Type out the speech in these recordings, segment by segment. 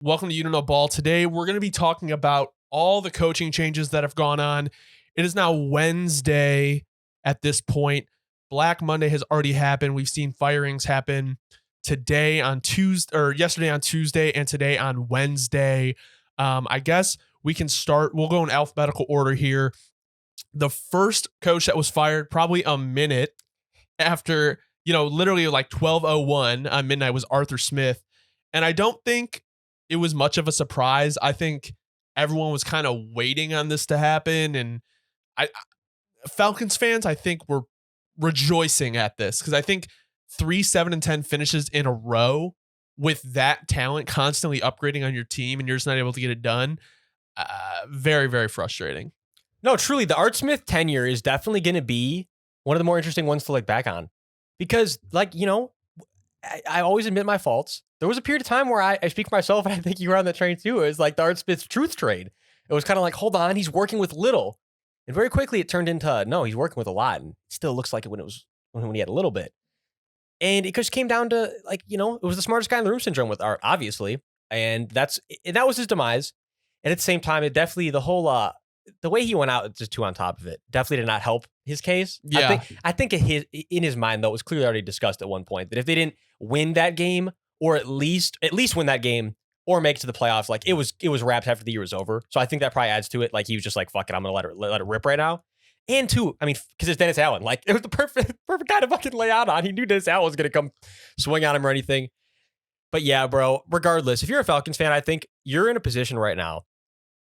Welcome to You Don't Know Ball. Today, we're going to be talking about all the coaching changes that have gone on. It is now Wednesday at this point. Black Monday has already happened. We've seen firings happen today on Tuesday, or yesterday on Tuesday, and today on Wednesday. I guess we can start. We'll go in alphabetical order here. The first coach that was fired probably a minute after, literally like 12:01 on midnight was Arthur Smith. And I don't think it was much of a surprise. I think everyone was kind of waiting on this to happen. And Falcons fans, I think, were rejoicing at this because I think 3 7-10 finishes in a row with that talent constantly upgrading on your team and you're just not able to get it done. Very, very frustrating. No, truly, the Art Smith tenure is definitely going to be one of the more interesting ones to look back on because, I always admit my faults. There was a period of time where I speak for myself, and I think you were on the train too. It was like the Art Smith truth trade. It was kind of like, hold on, he's working with little. And very quickly it turned into, no, he's working with a lot. And it still looks like it when he had a little bit. And it just came down to, it was the smartest guy in the room syndrome with Art, obviously. And that was his demise. And at the same time, it definitely, the whole, the way he went out, just two on top of it, definitely did not help his case. Yeah. I think in his mind, though, it was clearly already discussed at one point that if they didn't win that game, or at least win that game, or make it to the playoffs, it was wrapped after the year was over. So I think that probably adds to it. Like he was just like, fuck it, I'm gonna let it rip right now. And two, because it's Dennis Allen. Like it was the perfect guy to fucking lay out on. He knew Dennis Allen was gonna come swing on him or anything. But yeah, bro, regardless, if you're a Falcons fan, I think you're in a position right now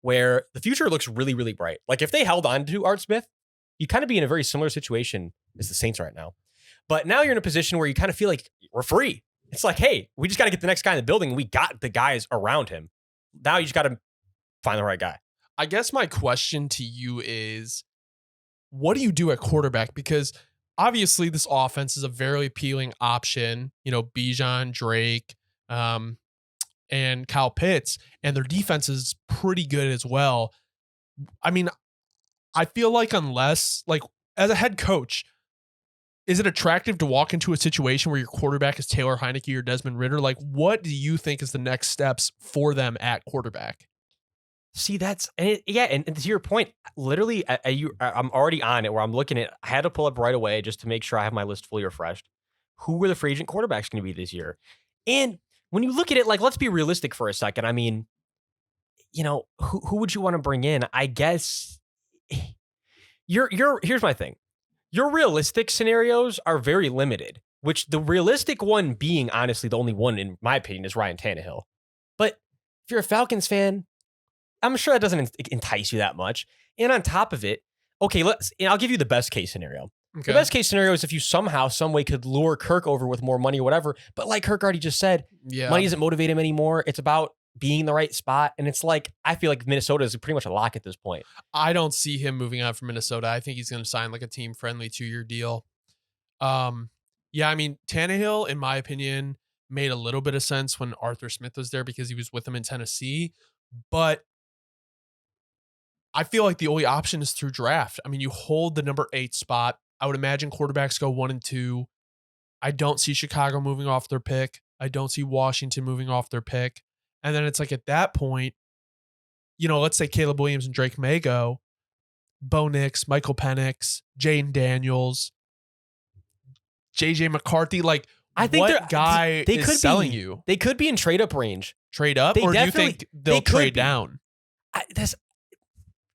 where the future looks really, really bright. Like if they held on to Art Smith, you'd kind of be in a very similar situation as the Saints right now. But now you're in a position where you kind of feel like we're free. It's like, hey, we just got to get the next guy in the building. And we got the guys around him. Now you just got to find the right guy. I guess my question to you is, what do you do at quarterback? Because obviously this offense is a very appealing option. Bijan, Drake, and Kyle Pitts, and their defense is pretty good as well. I mean, I feel like unless, as a head coach, is it attractive to walk into a situation where your quarterback is Taylor Heineke or Desmond Ridder? What do you think is the next steps for them at quarterback? See, and to your point, literally, I'm already on it where I'm looking at, I had to pull up right away just to make sure I have my list fully refreshed. Who were the free agent quarterbacks going to be this year? And when you look at it, let's be realistic for a second. I mean, who would you want to bring in? I guess here's my thing. Your realistic scenarios are very limited, which the realistic one being, honestly, the only one, in my opinion, is Ryan Tannehill. But if you're a Falcons fan, I'm sure that doesn't entice you that much. And on top of it, okay, I'll give you the best case scenario. Okay. The best case scenario is if you somehow, some way could lure Kirk over with more money or whatever. But like Kirk already just said, money doesn't motivate him anymore. It's about being in the right spot. And it's like, I feel like Minnesota is pretty much a lock at this point. I don't see him moving on from Minnesota. I think he's going to sign a team-friendly 2-year deal. Tannehill, in my opinion, made a little bit of sense when Arthur Smith was there because he was with him in Tennessee. But I feel like the only option is through draft. I mean, you hold the number 8 spot. I would imagine quarterbacks go 1 and 2. I don't see Chicago moving off their pick. I don't see Washington moving off their pick. And then it's like at that point, let's say Caleb Williams and Drake may go, Bo Nix, Michael Penix, Jane Daniels, JJ McCarthy. I think what guy they is selling you? They could be in trade up range. Trade up? Or do you think they'll trade down?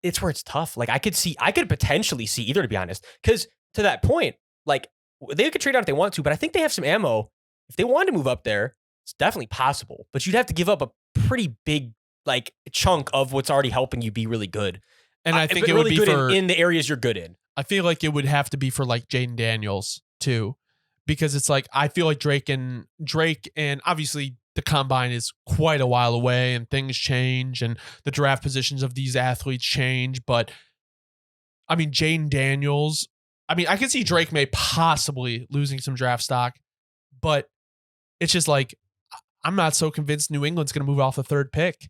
It's where it's tough. I could potentially see either, to be honest. Because to that point, they could trade out if they want to, but I think they have some ammo. If they want to move up there, it's definitely possible. But you'd have to give up a pretty big chunk of what's already helping you be really good. And I think it would be for in the areas you're good in. I feel like it would have to be for Jaden Daniels too, because it's I feel like Drake and obviously the combine is quite a while away and things change and the draft positions of these athletes change. But I mean, Jane Daniels, I can see Drake may possibly losing some draft stock, but it's just I'm not so convinced New England's going to move off the 3rd pick.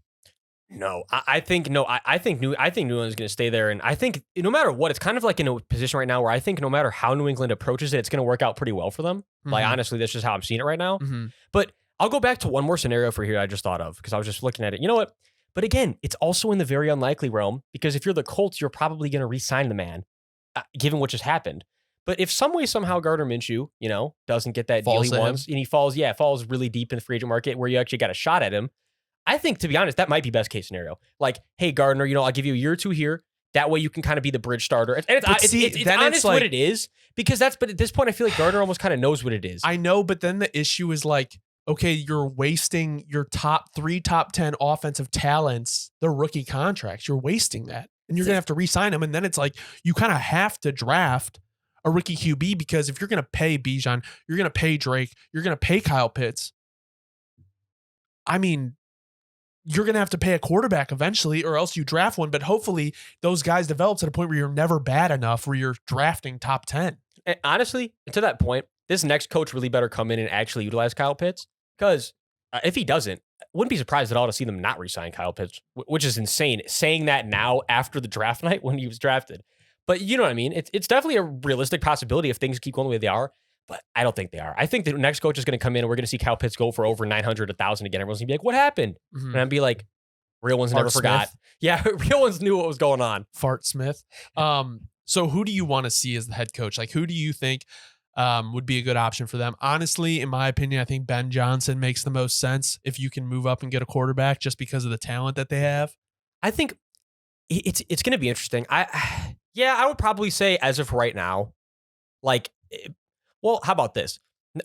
No, I think New England's going to stay there. And I think no matter what, it's kind of in a position right now where I think no matter how New England approaches it, it's going to work out pretty well for them. Mm-hmm. Honestly, that's just how I'm seeing it right now. Mm-hmm. But I'll go back to one more scenario for here I just thought of because I was just looking at it. You know what? But again, it's also in the very unlikely realm because if you're the Colts, you're probably going to re-sign the man, given what just happened. But if some way, somehow Gardner Minshew, doesn't get that deal he wants and he falls really deep in the free agent market where you actually got a shot at him, I think, to be honest, that might be best case scenario. Like, hey, Gardner, I'll give you a year or two here. That way you can kind of be the bridge starter. And it's honest what it is but at this point, I feel like Gardner almost kind of knows what it is. I know, but then the issue is like, okay, you're wasting your top 10 offensive talents, their rookie contracts. You're wasting that. And you're going to have to re-sign them. And then it's like, you kind of have to draft a rookie QB because if you're going to pay Bijan, you're going to pay Drake, you're going to pay Kyle Pitts. I mean, you're going to have to pay a quarterback eventually or else you draft one. But hopefully those guys develop to the point where you're never bad enough where you're drafting top 10. And honestly, to that point, this next coach really better come in and actually utilize Kyle Pitts because if he doesn't, I wouldn't be surprised at all to see them not re-sign Kyle Pitts, which is insane. Saying that now after the draft night when he was drafted. But you know what I mean? It's definitely a realistic possibility if things keep going the way they are. But I don't think they are. I think the next coach is going to come in and we're going to see Kyle Pitts go for over 900, 1,000 again. Everyone's going to be like, what happened? Mm-hmm. And I'd be like, real ones never forgot. Yeah, real ones knew what was going on. Fart Smith. So who do you want to see as the head coach? Like, who do you think would be a good option for them? Honestly, in my opinion, I think Ben Johnson makes the most sense if you can move up and get a quarterback just because of the talent that they have. I think it's going to be interesting. I would probably say as of right now, how about this?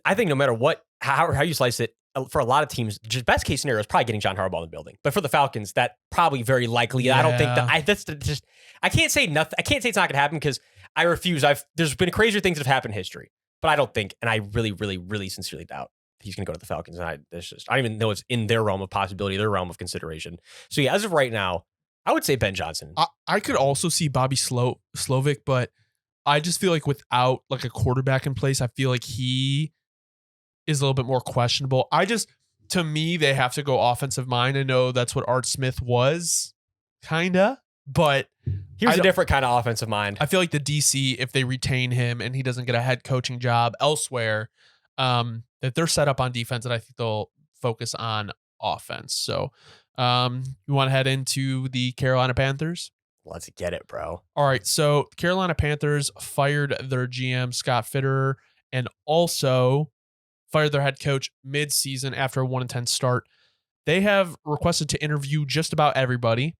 I think no matter how you slice it, for a lot of teams, just best case scenario is probably getting John Harbaugh in the building. But for the Falcons, that probably very likely. Yeah. I don't think I can't say nothing. I can't say it's not going to happen because I refuse. There's been crazier things that have happened in history, but I don't think, and I really, really, really sincerely doubt he's going to go to the Falcons. And I don't even know it's in their realm of possibility, their realm of consideration. So yeah, as of right now, I would say Ben Johnson. I could also see Bobby Slovic, but I just feel like without like a quarterback in place, I feel like he is a little bit more questionable. To me, they have to go offensive mind. I know that's what Art Smith was, kinda, but he was a different kind of offensive mind. I feel like the DC, if they retain him and he doesn't get a head coaching job elsewhere, that they're set up on defense, and I think they'll focus on offense. So, you want to head into the Carolina Panthers? Let's get it, bro. All right. So Carolina Panthers fired their GM, Scott Fitterer, and also fired their head coach mid-season after a 1-10 start. They have requested to interview just about everybody,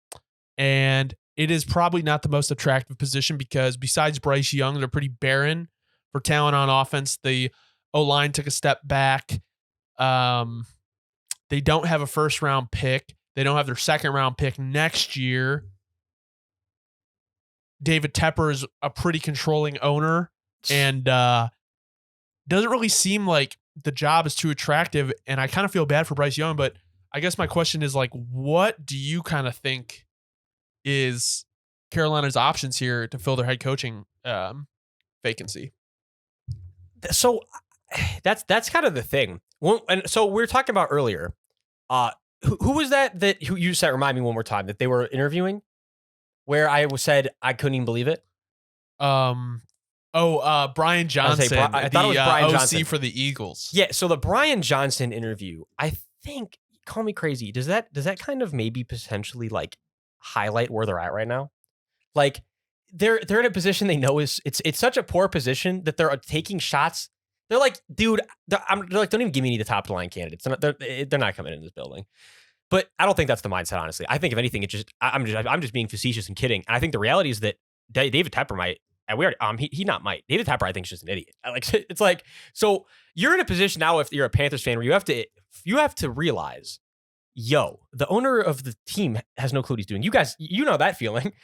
and it is probably not the most attractive position because besides Bryce Young, they're pretty barren for talent on offense. The O-line took a step back. They don't have a first-round pick. They don't have their second-round pick next year. David Tepper is a pretty controlling owner and doesn't really seem like the job is too attractive. And I kind of feel bad for Bryce Young, but I guess my question is like, what do you kind of think is Carolina's options here to fill their head coaching vacancy? So that's kind of the thing. And so we were talking about earlier, who was who you said, remind me one more time, that they were interviewing? Where I said I couldn't even believe it. Brian Johnson. I thought it was Brian OC Johnson for the Eagles. Yeah, so the Brian Johnson interview, I think, call me crazy, does that kind of maybe potentially like highlight where they're at right now? Like they're in a position they know it's such a poor position that they're taking shots. They're like, dude, they're like, don't even give me any of the top of the line candidates. They're not coming in this building. But I don't think that's the mindset, honestly. I think if anything, I'm just being facetious and kidding. And I think the reality is that David Tepper might. David Tepper, I think, is just an idiot. It's like, so you're in a position now, if you're a Panthers fan, where you have to realize, the owner of the team has no clue what he's doing. You guys, you know that feeling.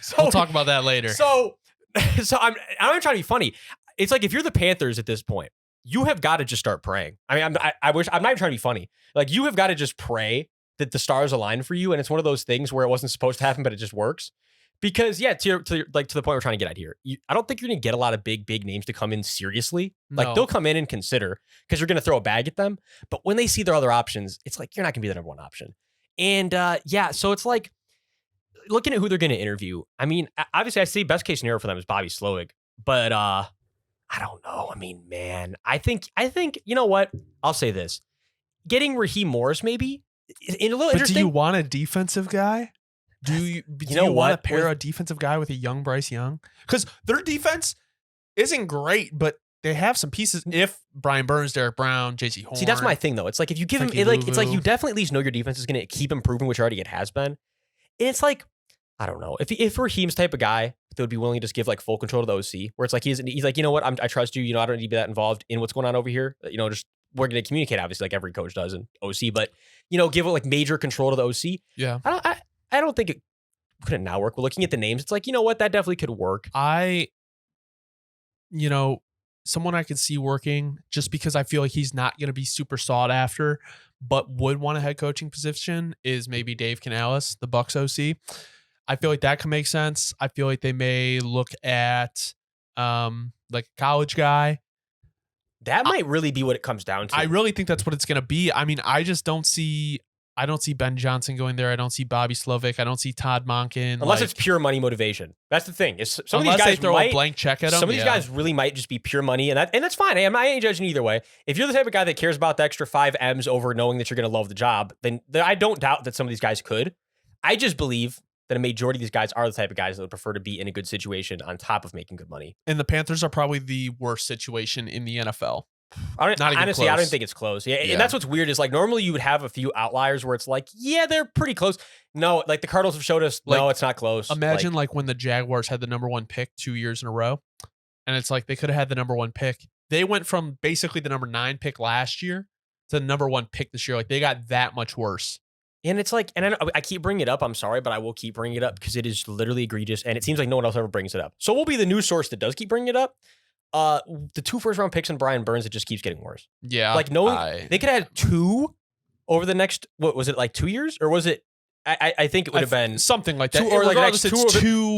So we'll talk about that later. So I'm not trying to be funny. It's like if you're the Panthers at this point, you have got to just start praying. I mean, I'm not even trying to be funny. Like, you have got to just pray that the stars align for you. And it's one of those things where it wasn't supposed to happen, but it just works. Because to the point we're trying to get at here, I don't think you're going to get a lot of big names to come in seriously. Like, they'll come in and consider because you're going to throw a bag at them. But when they see their other options, it's like, you're not going to be the number one option. And so it's like looking at who they're going to interview. I mean, obviously I see best case scenario for them is Bobby Slowick, but I don't know. I mean, man, I think, you know what? I'll say this. getting Raheem Morris maybe in a little But interesting. do you want a defensive guy? Do you know want what? to pair a defensive guy with a young Bryce Young? Because their defense isn't great, but they have some pieces. If Brian Burns, Derek Brown, JC Horn. See, that's my thing though. It's like if you give him, it's like you definitely at least know your defense is going to keep improving, which already it has been. And it's like, I don't know, if Raheem's type of guy that would be willing to just give like full control to the OC, where it's like he's like, you know what, I trust you. You know, I don't need to be that involved in what's going on over here. You know, just we're going to communicate obviously like every coach does in OC, but you know, give it like major control to the OC. Yeah, I don't think it couldn't now work. We're looking at the names. It's like, you know what, that definitely could work. Someone I could see working just because I feel like he's not going to be super sought after, but would want a head coaching position is maybe Dave Canales, the Bucs OC. I feel like that can make sense. I feel like they may look at like a college guy. That might really be what it comes down to. I really think that's what it's going to be. I mean, I don't see Ben Johnson going there. I don't see Bobby Slovic. I don't see Todd Monken. Unless it's pure money motivation. That's the thing. Some of these guys guys throw a blank check at them. Some of these guys really might just be pure money, and that's fine. I ain't judging either way. If you're the type of guy that cares about the extra 5 M's over knowing that you're going to love the job, then I don't doubt that some of these guys could. I just believe that a majority of these guys are the type of guys that would prefer to be in a good situation on top of making good money. And the Panthers are probably the worst situation in the NFL. Honestly, I don't think it's close. Yeah, and that's what's weird is like normally you would have a few outliers where it's like, yeah, they're pretty close. No, like the Cardinals have showed us, no, it's not close. Imagine like when the Jaguars had the number 1 pick 2 years in a row, and it's like they could have had the number 1 pick. They went from basically the number 9 pick last year to the number 1 pick this year. Like they got that much worse. And it's like, and I keep bringing it up. I'm sorry, but I will keep bringing it up because it is literally egregious, and it seems like no one else ever brings it up. So we'll be the news source that does keep bringing it up. The 2 first-round picks on Brian Burns, it just keeps getting worse. Yeah. Like they could have had 2 over the next, what was it, like 2 years? Or was it, I think it would have been something like that. 2 or like the next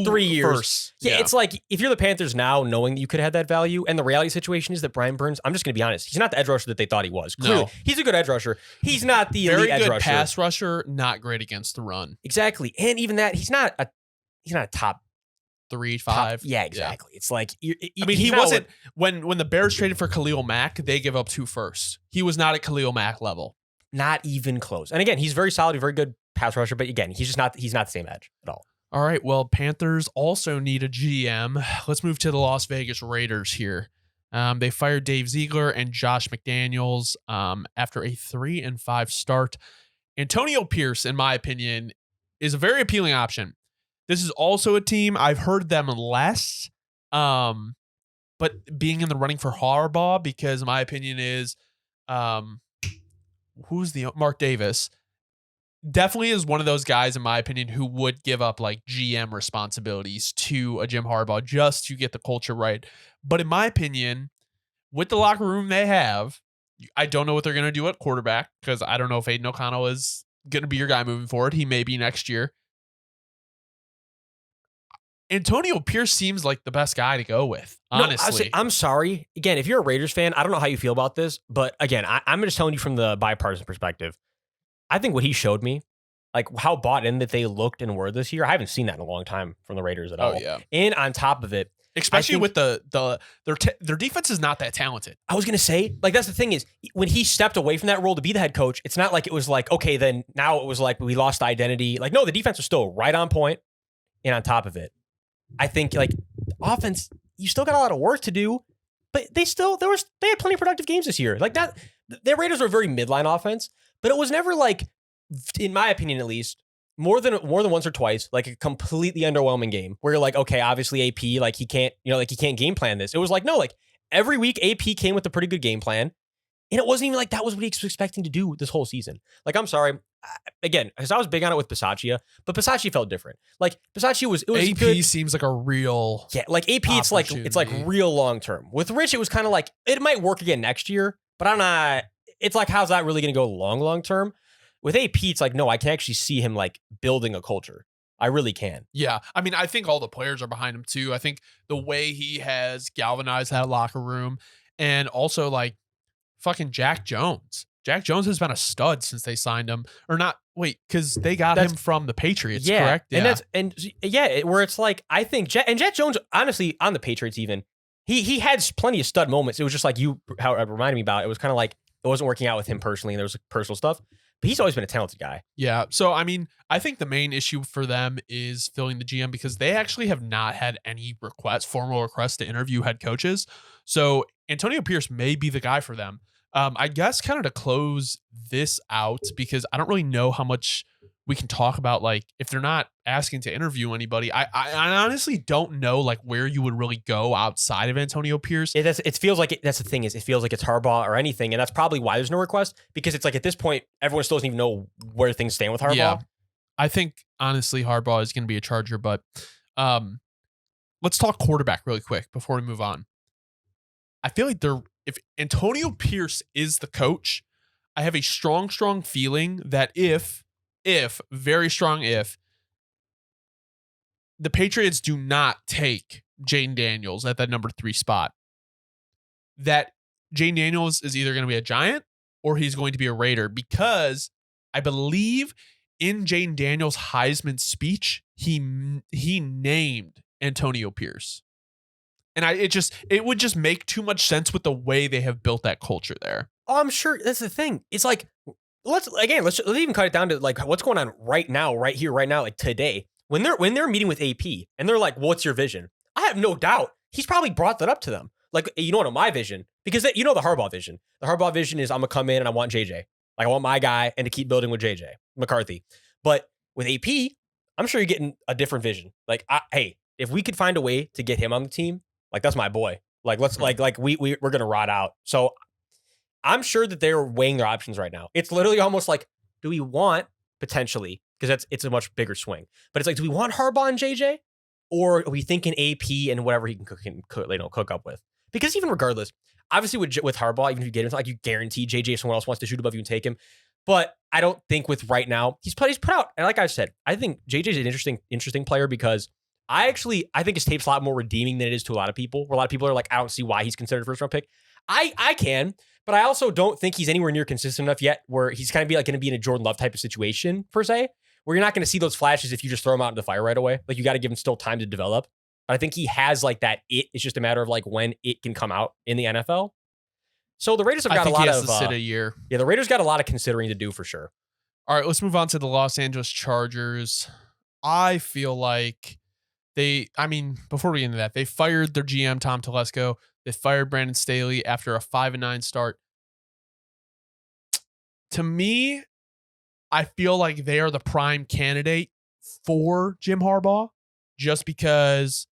3 years. First. Yeah, it's like if you're the Panthers now, knowing that you could have had that value, and the reality situation is that Brian Burns, I'm just going to be honest, he's not the edge rusher that they thought he was. Clearly, no. He's a good edge rusher. He's not the elite edge rusher. Very good pass rusher, not great against the run. Exactly, and even that, he's not a top 3, 5. Yeah, exactly. Yeah. It's like he wasn't when the Bears traded for Khalil Mack, they give up 2 firsts. He was not at Khalil Mack level. Not even close. And again, he's very solid, very good pass rusher, but again, he's not the same edge at all. All right. Well, Panthers also need a GM. Let's move to the Las Vegas Raiders here. They fired Dave Ziegler and Josh McDaniels after a 3-5 start. Antonio Pierce, in my opinion, is a very appealing option. This is also a team I've heard them less, but being in the running for Harbaugh, because my opinion is, Mark Davis definitely is one of those guys, in my opinion, who would give up like GM responsibilities to a Jim Harbaugh just to get the culture right. But in my opinion, with the locker room they have, I don't know what they're going to do at quarterback, because I don't know if Aiden O'Connell is going to be your guy moving forward. He may be next year. Antonio Pierce seems like the best guy to go with, honestly. I'm sorry. Again, if you're a Raiders fan, I don't know how you feel about this, but again, I'm just telling you from the bipartisan perspective. I think what he showed me, like how bought in that they looked and were this year, I haven't seen that in a long time from the Raiders at all. Yeah. And on top of it, especially with their defense is not that talented. I was going to say, like, that's the thing is, when he stepped away from that role to be the head coach, it's not like it was like, okay, then now it was like we lost identity. Like, no, the defense was still right on point. And on top of it, I think like offense, you still got a lot of work to do, but they had plenty of productive games this year. Like that, their Raiders were a very midline offense, but it was never like, in my opinion at least, more than once or twice, like a completely underwhelming game where you're like, okay, obviously AP, like he can't game plan this. It was like, no, like every week AP came with a pretty good game plan. And it wasn't even like that was what he was expecting to do this whole season. Like, I'm sorry. Again, because I was big on it with Bisaccia, but Bisaccia felt different. Like Bisaccia was AP good. seems like a real like AP. It's like real long term. With Rich, it was kind of like it might work again next year, but I'm not. It's like, how's that really going to go long term? With AP, it's like, no, I can actually see him like building a culture. I really can. Yeah. I mean, I think all the players are behind him too. I think the way he has galvanized that locker room, and also like fucking Jack Jones. Jack Jones has been a stud since they signed him, or not. Wait, because they got him from the Patriots, correct? Yeah. Where it's like, I think Jack Jones, honestly, on the Patriots even, he had plenty of stud moments. It was just like how it reminded me about. It was kind of like It wasn't working out with him personally, and there was personal stuff. But he's always been a talented guy. Yeah. So, I mean, I think the main issue for them is filling the GM because they actually have not had any formal requests to interview head coaches. So, Antonio Pierce may be the guy for them. I guess kind of to close this out, because I don't really know how much we can talk about, like, if they're not asking to interview anybody. I honestly don't know, like, where you would really go outside of Antonio Pierce. It feels like that's the thing, is it feels like it's Harbaugh or anything, and that's probably why there's no request, because it's like at this point everyone still doesn't even know where things stand with Harbaugh. Yeah. I think honestly Harbaugh is going to be a Charger, but let's talk quarterback really quick before we move on. I feel like if Antonio Pierce is the coach, I have a strong feeling that if very strong if the Patriots do not take Jane Daniels at that number 3 spot, that Jane Daniels is either going to be a Giant or he's going to be a Raider, because I believe in Jane Daniels' Heisman speech, he named Antonio Pierce. And it would just make too much sense with the way they have built that culture there. Oh, I'm sure that's the thing. It's like, let's even cut it down to like what's going on right now, right here, right now, like today. When they're meeting with AP and they're like, "What's your vision?" I have no doubt he's probably brought that up to them. Like, you know what, my vision, because the Harbaugh vision. The Harbaugh vision is I'm gonna come in and I want JJ. Like, I want my guy and to keep building with JJ McCarthy. But with AP, I'm sure you're getting a different vision. Like, hey, if we could find a way to get him on the team, like, that's my boy. Like, let's we're gonna rot out. So I'm sure that they're weighing their options right now. It's literally almost like, do we want potentially, because it's a much bigger swing, but it's like, do we want Harbaugh and JJ, or are we thinking AP and whatever he can cook up with? Because even regardless, obviously with Harbaugh, even if you get him, it's not like you guarantee JJ if someone else wants to shoot above you and take him. But I don't think with right now he's put out, and like I said, I think JJ is an interesting player, because I think his tape's a lot more redeeming than it is to a lot of people. Where a lot of people are like, I don't see why he's considered a first round pick. I can, but I also don't think he's anywhere near consistent enough yet where he's kind of going to be in a Jordan Love type of situation, per se, where you're not going to see those flashes if you just throw him out into the fire right away. Like, you got to give him still time to develop. But I think he has like that. It's just a matter of like when it can come out in the NFL. So the Raiders have got a lot of sit a year. Yeah, the Raiders got a lot of considering to do for sure. All right, let's move on to the Los Angeles Chargers. I feel like before we get into that, they fired their GM, Tom Telesco. They fired Brandon Staley after a 5-9 start. To me, I feel like they are the prime candidate for Jim Harbaugh, just because,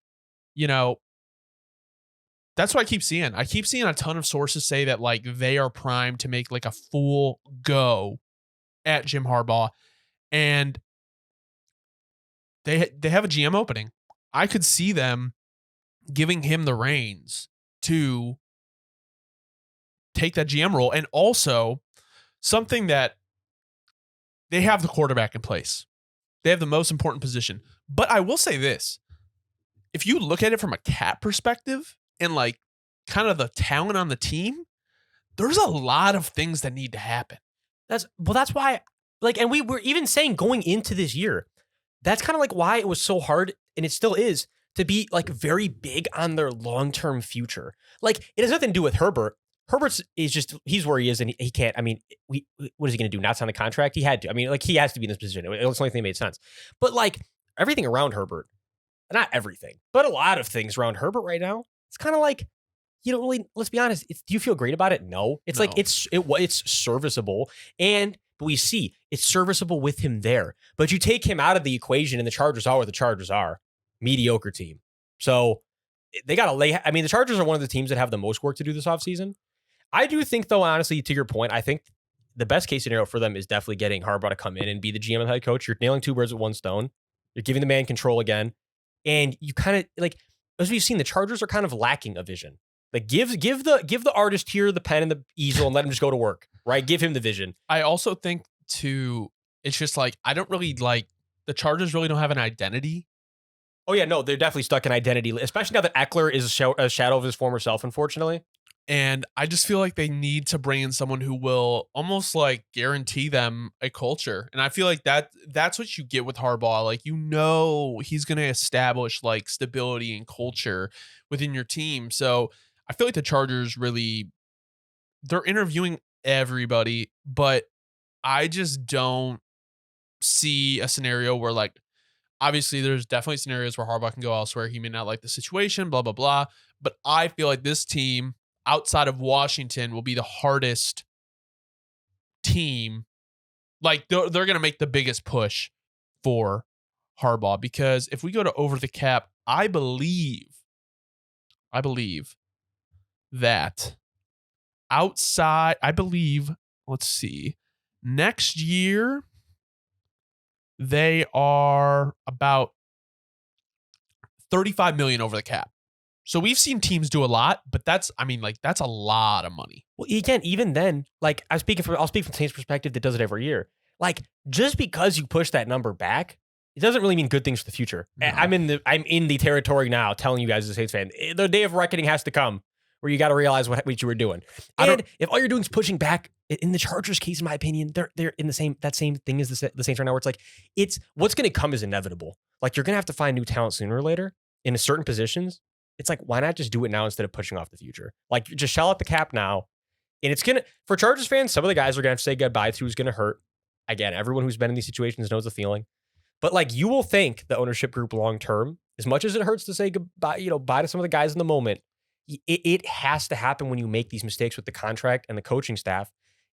that's what I keep seeing. I keep seeing a ton of sources say that like they are primed to make like a full go at Jim Harbaugh, and they have a GM opening. I could see them giving him the reins to take that GM role. And also something that they have the quarterback in place. They have the most important position. But I will say this, if you look at it from a cap perspective and like kind of the talent on the team, there's a lot of things that need to happen. That's why, like, and we were even saying going into this year, that's kind of like why it was so hard, and it still is, to be like very big on their long-term future. Like, it has nothing to do with Herbert. He's where he is, and he can't. I mean, what is he going to do? Not sign the contract? He had to. I mean, like, he has to be in this position. It was the only thing that made sense. But like everything around Herbert, not everything, but a lot of things around Herbert right now, it's kind of like, you don't really. Let's be honest. Do you feel great about it? No. It's No. like it's serviceable, but we see it's serviceable with him there. But you take him out of the equation, and the Chargers are what the Chargers are. Mediocre team. So they got to lay. I mean, the Chargers are one of the teams that have the most work to do this offseason. I do think, though, honestly, to your point, I think the best case scenario for them is definitely getting Harbaugh to come in and be the GM and head coach. You're nailing 2 birds with 1 stone. You're giving the man control again. And you kind of, like, as we've seen, the Chargers are kind of lacking a vision. Like, give the artist here the pen and the easel and let him just go to work, right? Give him the vision. I also think, too, it's just like, I don't really like, the Chargers really don't have an identity. Oh, yeah, no, they're definitely stuck in identity, especially now that Eckler is a shadow of his former self, unfortunately. And I just feel like they need to bring in someone who will almost like guarantee them a culture. And I feel like that's what you get with Harbaugh. Like, he's going to establish like stability and culture within your team. So I feel like the Chargers they're interviewing everybody, but I just don't see a scenario where like obviously there's definitely scenarios where Harbaugh can go elsewhere. He may not like the situation, blah blah blah. But I feel like this team outside of Washington will be the hardest team. Like they're going to make the biggest push for Harbaugh because if we go to over the cap, I believe that outside, I believe, let's see, next year they are about 35 million over the cap. So we've seen teams do a lot, but that's a lot of money. Well, again, even then, like I'll speak from the Saints' perspective that does it every year. Like just because you push that number back, it doesn't really mean good things for the future. No. I'm in the territory now, telling you guys as a Saints fan, the day of reckoning has to come where you got to realize what you were doing. And if all you're doing is pushing back, in the Chargers case, in my opinion, they're in the same thing as the Saints right now, where it's what's going to come is inevitable. Like you're going to have to find new talent sooner or later in certain positions. It's like, why not just do it now instead of pushing off the future? Like just shell out the cap now. And it's for Chargers fans, some of the guys are going to have to say goodbye to who's going to hurt. Again, everyone who's been in these situations knows the feeling. But like you will thank the ownership group long term, as much as it hurts to say goodbye, bye to some of the guys in the moment. It has to happen when you make these mistakes with the contract and the coaching staff.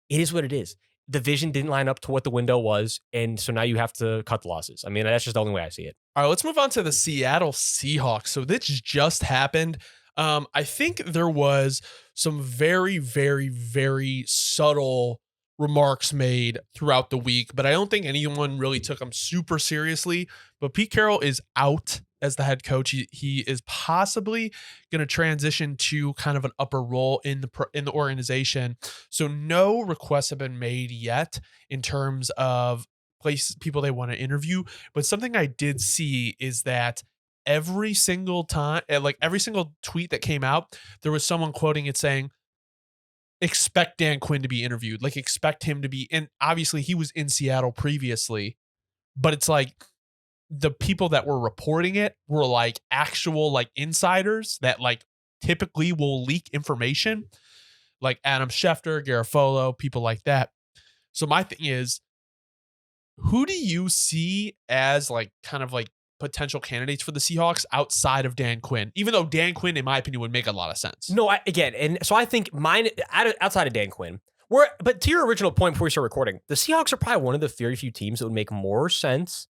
It is what it is. The vision didn't line up to what the window was, and so now you have to cut the losses. I mean, that's just the only way I see it. All right, let's move on to the Seattle Seahawks. So this just happened. I think there was some very, very, very subtle remarks made throughout the week, but I don't think anyone really took them super seriously. But Pete Carroll is out as the head coach. He is possibly going to transition to kind of an upper role in the organization. So no requests have been made yet in terms of people they want to interview. But something I did see is that every single time, like every single tweet that came out, there was someone quoting it saying, expect Dan Quinn to be interviewed, like expect him to be, and obviously he was in Seattle previously, but it's like the people that were reporting it were like actual like insiders that like typically will leak information, like Adam Schefter, Garofalo, people like that. So my thing is, who do you see as like kind of like potential candidates for the Seahawks outside of Dan Quinn? Even though Dan Quinn, in my opinion, would make a lot of sense. No, I think mine outside of Dan Quinn. But to your original point before we start recording, the Seahawks are probably one of the very few teams that would make more sense,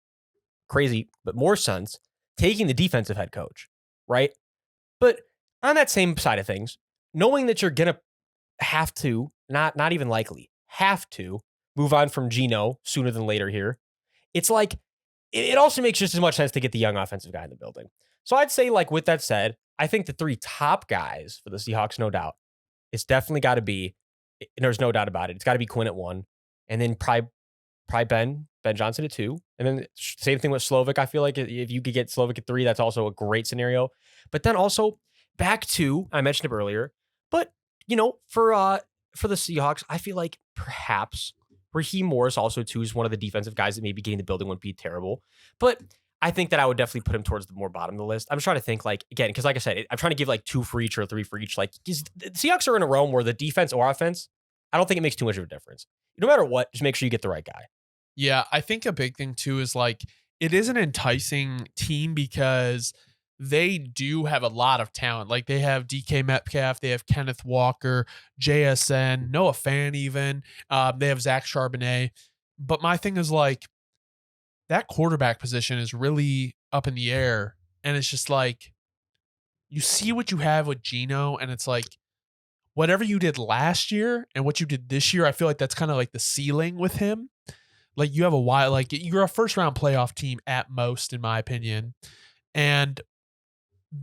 crazy, but more sense, taking the defensive head coach, right? But on that same side of things, knowing that you're gonna have to, not even likely, have to move on from Geno sooner than later here, it's like, it also makes just as much sense to get the young offensive guy in the building. So I'd say, like, with that said, I think the three top guys for the Seahawks, no doubt, it's definitely got to be, there's no doubt about it, it's got to be Quinn at 1, and then probably Ben Johnson at 2, and then same thing with Slovic. I feel like if you could get Slovic at 3, that's also a great scenario. But then also back to, I mentioned it earlier, but for the Seahawks, I feel like perhaps Raheem Morris also too is one of the defensive guys that maybe getting the building wouldn't be terrible. But I think that I would definitely put him towards the more bottom of the list. I'm just trying to think, like, again, because like I said, I'm trying to give like 2 for each or 3 for each. Like, the Seahawks are in a realm where the defense or offense, I don't think it makes too much of a difference. No matter what, just make sure you get the right guy. Yeah, I think a big thing too is like it is an enticing team because they do have a lot of talent. Like they have DK Metcalf, they have Kenneth Walker, JSN, Noah Fan even. They have Zach Charbonnet. But my thing is like that quarterback position is really up in the air. And it's just like you see what you have with Geno, and it's like whatever you did last year and what you did this year, I feel like that's kind of like the ceiling with him. Like you have you're a first round playoff team at most, in my opinion. And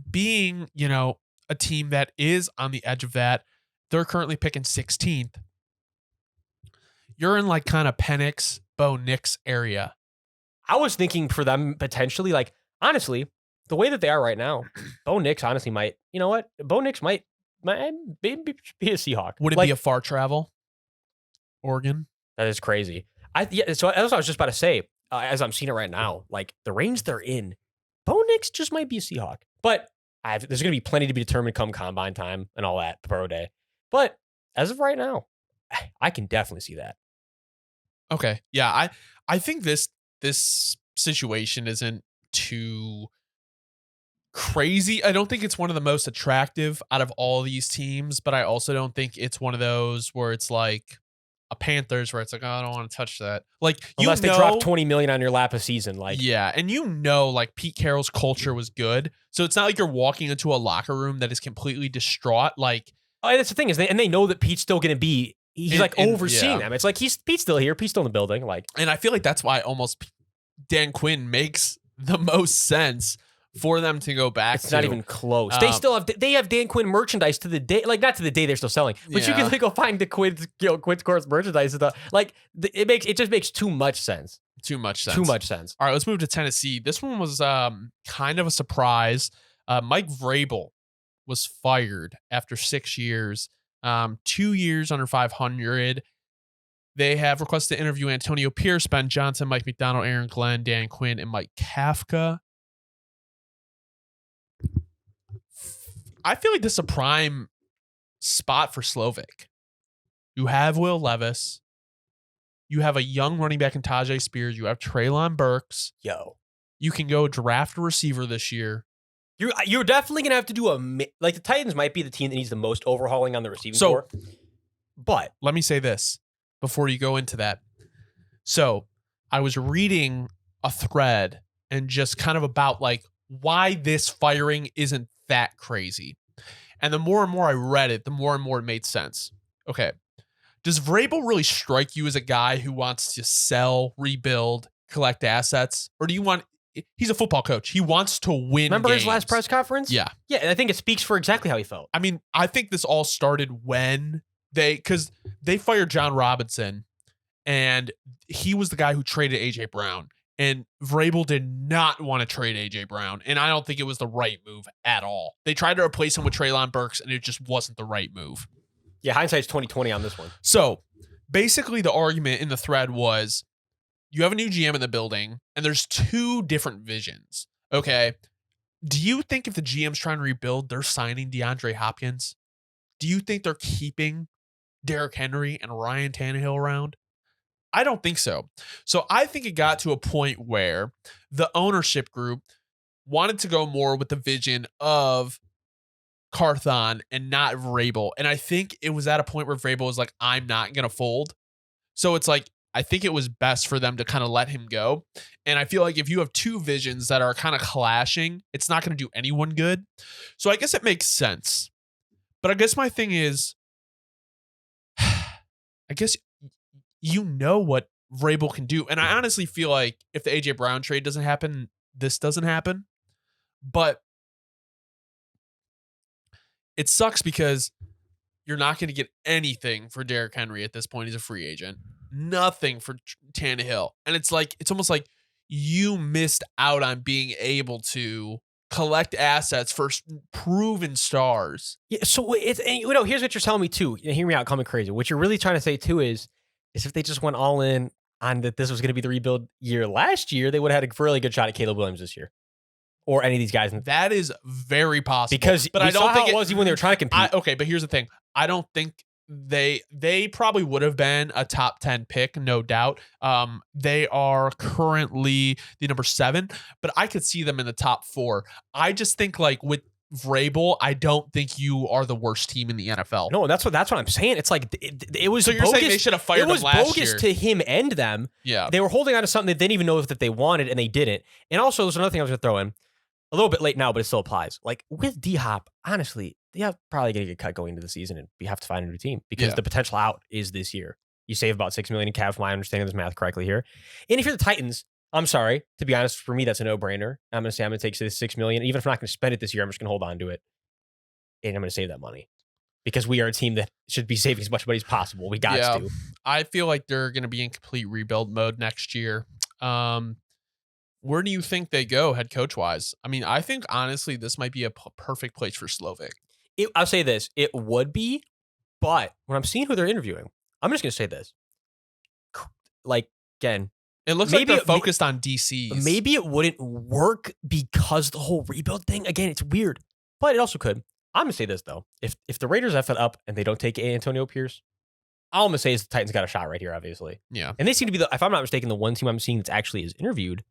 being, a team that is on the edge of that, they're currently picking 16th. You're in like kind of Penix, Bo Nix area. I was thinking for them potentially, like, honestly, the way that they are right now, Bo Nix honestly might, you know what? Bo Nix might maybe be a Seahawk. Would it be a far travel? Oregon? That is crazy. So that's what I was just about to say. As I'm seeing it right now, like the range they're in, Bo Nix just might be a Seahawk. But there's going to be plenty to be determined come combine time and all that pro day. But as of right now, I can definitely see that. Okay. Yeah, I think this situation isn't too crazy. I don't think it's one of the most attractive out of all these teams, but I also don't think it's one of those where it's like a Panthers where it's like, oh, I don't want to touch that. Like, Unless they drop $20 million on your lap a season, like yeah, and like Pete Carroll's culture was good, so it's not like you're walking into a locker room that is completely distraught. Like, oh, that's the thing is, they know that Pete's still going to be. He's like overseeing them. It's like Pete's still here. Pete's still in the building. Like, and I feel like that's why almost Dan Quinn makes the most sense for them to go back. It's not even close. They have Dan Quinn merchandise to the day, like not to the day they're still selling, but you can like go find the Quinn's Course merchandise and stuff. Like it just makes too much sense. Too much sense. All right, let's move to Tennessee. This one was kind of a surprise. Mike Vrabel was fired after 6 years, 2 years under 500. They have requested to interview Antonio Pierce, Ben Johnson, Mike McDonald, Aaron Glenn, Dan Quinn, and Mike Kafka. I feel like this is a prime spot for Slovic. You have Will Levis. You have a young running back in Tajay Spears. You have Treylon Burks. You can go draft a receiver this year. You're definitely going to have to do like the Titans might be the team that needs the most overhauling on the receiving core. But let me say this before you go into that. So I was reading a thread and just kind of about like why this firing isn't that crazy. And the more and more I read it, the more and more it made sense. Okay. Does Vrabel really strike you as a guy who wants to sell, rebuild, collect assets? Or do you want, he's a football coach. He wants to win. Remember games. His last press conference? Yeah. Yeah. And I think it speaks for exactly how he felt. I mean, I think this all started when because they fired John Robinson and he was the guy who traded AJ Brown. And Vrabel did not want to trade A.J. Brown, and I don't think it was the right move at all. They tried to replace him with Treylon Burks, and it just wasn't the right move. Yeah, hindsight's 20/20 on this one. So, basically, the argument in the thread was you have a new GM in the building, and there's two different visions. Okay, do you think if the GM's trying to rebuild, they're signing DeAndre Hopkins? Do you think they're keeping Derrick Henry and Ryan Tannehill around? I don't think so. So I think it got to a point where the ownership group wanted to go more with the vision of Carthon and not Vrabel. And I think it was at a point where Vrabel was like, I'm not going to fold. So it's like, I think it was best for them to kind of let him go. And I feel like if you have two visions that are kind of clashing, it's not going to do anyone good. So I guess it makes sense. But I guess my thing is, I guess you know what Vrabel can do. And I honestly feel like if the A.J. Brown trade doesn't happen, this doesn't happen. But it sucks because you're not going to get anything for Derrick Henry at this point. He's a free agent. Nothing for Tannehill. And it's like, it's almost like you missed out on being able to collect assets for proven stars. Yeah. So it's, and, here's what you're telling me too. Hear me out, coming crazy. What you're really trying to say too is if they just went all in on that this was going to be the rebuild year last year, they would have had a really good shot at Caleb Williams this year. Or any of these guys. That is very possible. Because I don't think it was even when they were trying to compete. Okay, but here's the thing. I don't think they probably would have been a top 10 pick, no doubt. They are currently the number 7, but I could see them in the top 4. I just think like with Vrabel, I don't think you are the worst team in the NFL. No, that's what I'm saying. It's like it was. So you're saying they should have fired him last year? It was bogus to him and them. Yeah, they were holding on to something that they didn't even know if that they wanted, and they didn't. And also, there's another thing I was going to throw in. A little bit late now, but it still applies. Like with D-Hop, honestly, yeah, probably going to get cut going into the season, and you have to find a new team because the potential out is this year. You save about $6 million in cap, if I'm understanding this math correctly here. And if you're the Titans, I'm sorry, to be honest, for me that's a no-brainer. I'm going to say I'm going to take this $6 million, even if I'm not going to spend it this year. I'm just going to hold on to it, and I'm going to save that money because we are a team that should be saving as much money as possible. We got to. I feel like they're going to be in complete rebuild mode next year. Where do you think they go head coach wise? I mean, I think honestly, this might be a perfect place for Slovic. I'll say this. It would be, but when I'm seeing who they're interviewing, I'm just going to say this. Like, again, it looks like they're focused on DCs. Maybe it wouldn't work because the whole rebuild thing, again, it's weird, but it also could. I'm going to say this though. If the Raiders F it up and they don't take Antonio Pierce, all I'm going to say is the Titans got a shot right here, obviously. Yeah. And they seem to be, if I'm not mistaken, the one team I'm seeing that's actually is interviewed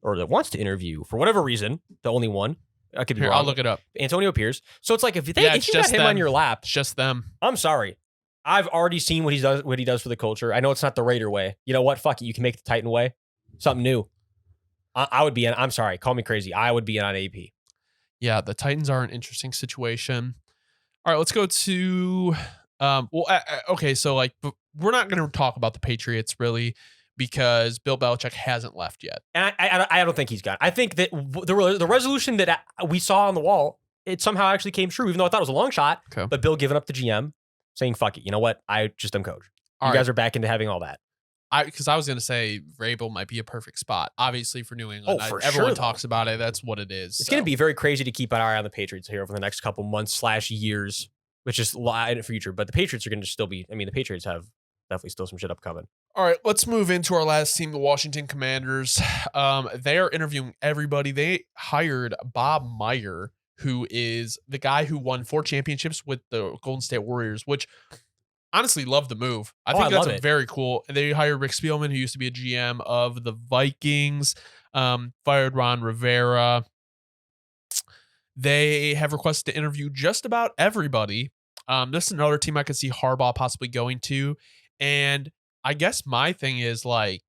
or that wants to interview for whatever reason, the only one. I could be wrong. I'll look it up. Antonio Pierce. So it's like if you it's got him on your lap, it's just them. I'm sorry. I've already seen what he does for the culture. I know it's not the Raider way. You know what? Fuck it. You can make the Titan way. Something new. I would be in. I'm sorry. Call me crazy. I would be in on AP. Yeah, the Titans are an interesting situation. All right, let's go to okay, so like we're not going to talk about the Patriots really because Bill Belichick hasn't left yet. And I don't think he's gone. I think that the resolution that we saw on the wall, it somehow actually came true, even though I thought it was a long shot. Okay. But Bill giving up the GM, saying, fuck it. You know what? I just am coach. You guys are back into having all that. Because I was going to say Vrabel might be a perfect spot, obviously, for New England. Oh, for everyone sure, talks about it. That's what it is. It's going to be very crazy to keep an eye on the Patriots here over the next couple months / years, which is in the future. But the Patriots are going to still be, the Patriots have definitely still some shit upcoming. All right, let's move into our last team, the Washington Commanders. They are interviewing everybody. They hired Bob Meyer, who is the guy who won 4 championships with the Golden State Warriors, which honestly love the move. I think that's very cool. And they hired Rick Spielman, who used to be a GM of the Vikings, fired Ron Rivera. They have requested to interview just about everybody. This is another team I could see Harbaugh possibly going to. And I guess my thing is like,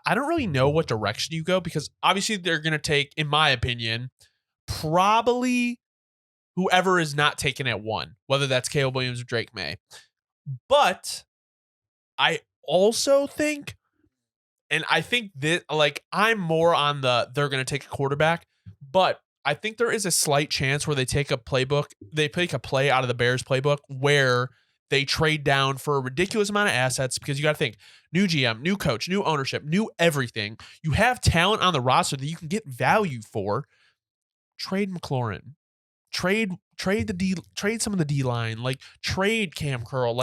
I don't really know what direction you go because obviously they're going to take, in my opinion, probably whoever is not taken at 1, whether that's Caleb Williams or Drake May. But I also think, and I think that like I'm more on they're going to take a quarterback, but I think there is a slight chance where they take a playbook, they take a play out of the Bears playbook where they trade down for a ridiculous amount of assets because you got to think new GM, new coach, new ownership, new everything. You have talent on the roster that you can get value for. Trade McLaurin, trade some of the D line, like trade Cam Curl.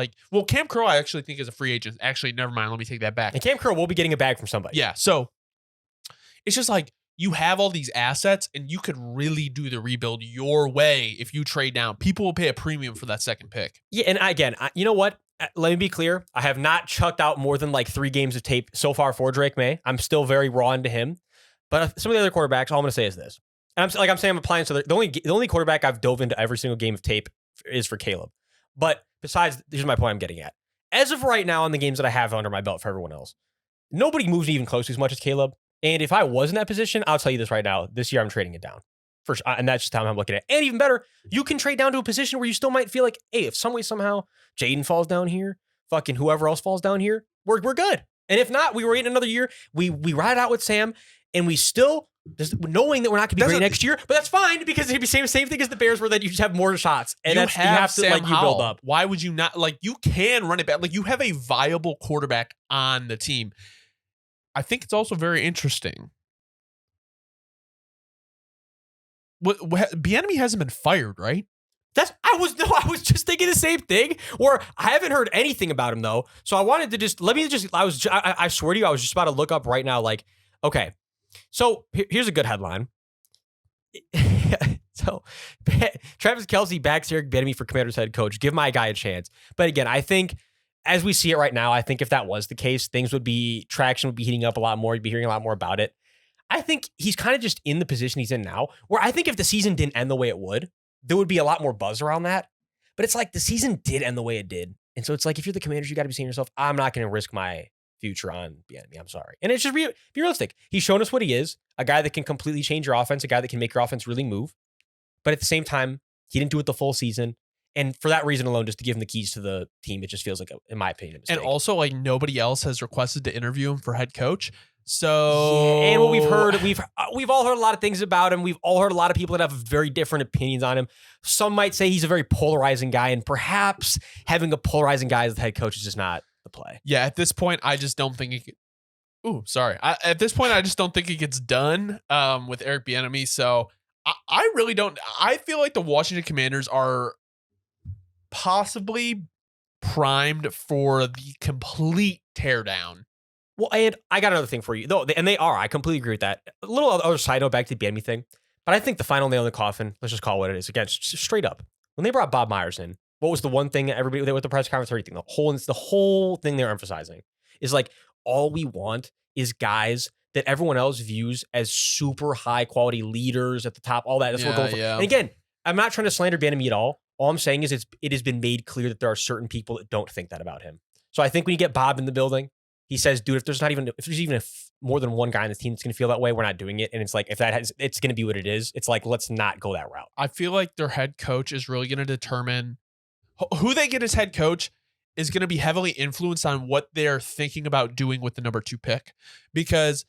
Cam Curl I actually think is a free agent. Actually, never mind. Let me take that back. And Cam Curl will be getting a bag from somebody. Yeah. So it's just like you have all these assets and you could really do the rebuild your way if you trade down. People will pay a premium for that second pick. Yeah. And again, you know what? Let me be clear. I have not chucked out more than like 3 games of tape so far for Drake May. I'm still very raw into him. But some of the other quarterbacks, all I'm going to say is this. And I'm saying I'm applying to the only quarterback I've dove into every single game of tape is for Caleb. But besides, here's my point I'm getting at. As of right now, in the games that I have under my belt for everyone else, nobody moves me even close to as much as Caleb. And if I was in that position, I'll tell you this right now. This year, I'm trading it down. And that's just how I'm looking at it. And even better, you can trade down to a position where you still might feel like, hey, if some way, somehow, Jaden falls down here, fucking whoever else falls down here, we're good. And if not, we wait another year. We ride out with Sam, and we still, knowing that we're not going to be great next year, but that's fine because it'd be same thing as the Bears where that you just have more shots. And you have to Sam you build up. Why would you not? Like, you can run it back. Like, you have a viable quarterback on the team. I think it's also very interesting. Bieniemy hasn't been fired, right? I was just thinking the same thing. Or I haven't heard anything about him though. So I wanted to I swear to you, I was just about to look up right now. Like, okay, so here's a good headline. So Travis Kelce backs Eric Bieniemy for Commanders head coach. Give my guy a chance. But again, I think as we see it right now, I think if that was the case, traction would be heating up a lot more. You'd be hearing a lot more about it. I think he's kind of just in the position he's in now, where I think if the season didn't end the way it would, there would be a lot more buzz around that. But it's like the season did end the way it did. And so it's like, if you're the Commanders, you got to be saying to yourself, I'm not going to risk my future on Bieniemy. I'm sorry. And it's just be realistic. He's shown us what he is, a guy that can completely change your offense, a guy that can make your offense really move. But at the same time, he didn't do it the full season. And for that reason alone, just to give him the keys to the team, it just feels like, in my opinion, a mistake. And also, like, nobody else has requested to interview him for head coach. So, yeah, and what we've heard, we've all heard a lot of things about him. We've all heard a lot of people that have very different opinions on him. Some might say he's a very polarizing guy, and perhaps having a polarizing guy as the head coach is just not the play. Yeah, at this point, I just don't think it. At this point, I just don't think it gets done with Eric Bieniemy. So I really don't. I feel like the Washington Commanders are possibly primed for the complete teardown. Well, and I got another thing for you, though, and they are. I completely agree with that. A little other side note back to the Bieniemy thing, but I think the final nail in the coffin, let's just call it what it is. Again, straight up, when they brought Bob Myers in, what was the one thing everybody with the press conference or anything? The whole thing they're emphasizing is like all we want is guys that everyone else views as super high quality leaders at the top. All that. That's what we're going for. Yeah. And again, I'm not trying to slander Banami at all. All I'm saying is it has been made clear that there are certain people that don't think that about him. So I think when you get Bob in the building, he says, "Dude, if there's even more than one guy on this team that's going to feel that way, we're not doing it." And it's like it's going to be what it is. It's like let's not go that route. I feel like their head coach is really going to determine who they get as head coach is going to be heavily influenced on what they're thinking about doing with the number 2 pick, because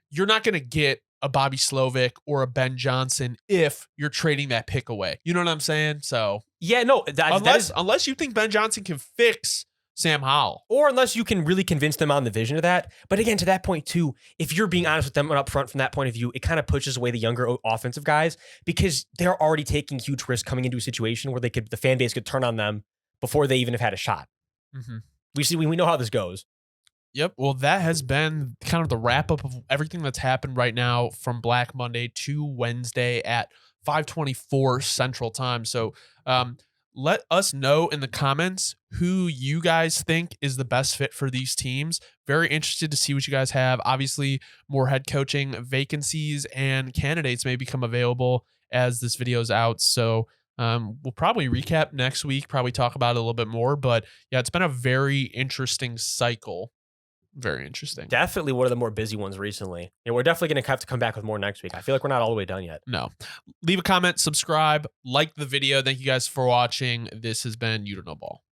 you're not going to get a Bobby Slovic or a Ben Johnson if you're trading that pick away. You know what I'm saying? So yeah, no, unless you think Ben Johnson can fix Sam Howell, or unless you can really convince them on the vision of that. But again, to that point too, if you're being honest with them up front from that point of view, it kind of pushes away the younger offensive guys because they're already taking huge risks coming into a situation where the fan base could turn on them before they even have had a shot. Mm-hmm. We know how this goes. Yep. Well, that has been kind of the wrap up of everything that's happened right now from Black Monday to Wednesday at 5:24 Central Time. So let us know in the comments who you guys think is the best fit for these teams. Very interested to see what you guys have. Obviously, more head coaching vacancies and candidates may become available as this video is out. So we'll probably recap next week, probably talk about it a little bit more. But yeah, it's been a very interesting cycle. Very interesting. Definitely one of the more busy ones recently. And we're definitely going to have to come back with more next week. I feel like we're not all the way done yet. No. Leave a comment, subscribe, like the video. Thank you guys for watching. This has been You Don't Know Ball.